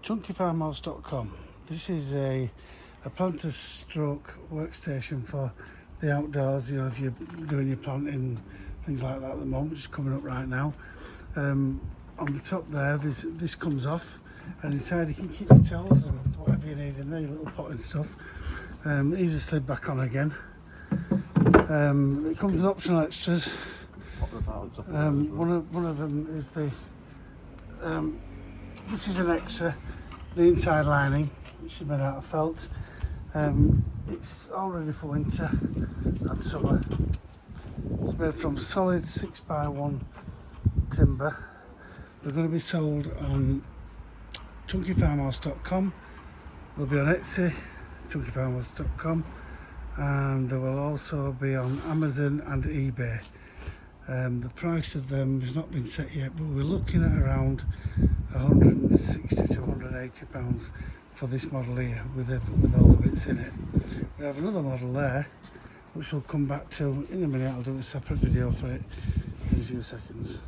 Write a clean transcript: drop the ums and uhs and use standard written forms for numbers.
chunkyfarmhouse.com. This is a planter stroke workstation for the outdoors. You know, if you're doing your planting, things like that at the moment, which is coming up right now. On the top there, this comes off, and inside you can keep your tools and whatever you need in there, your little potting stuff. Easy slid back on again. It comes with optional extras. One of them is the this is an extra, the inside lining, which is made out of felt. It's all ready for winter and summer. It's made from solid 6x1 timber. They're going to be sold on chunkyfarmhouse.com. They'll be on Etsy, chunkyfarmhouse.com, and they will also be on Amazon and eBay. The price of them has not been set yet, but we're looking at around £160 to £180 for this model here with all the bits in it. We have another model there, which we'll come back to in a minute. I'll do a separate video for it in a few seconds.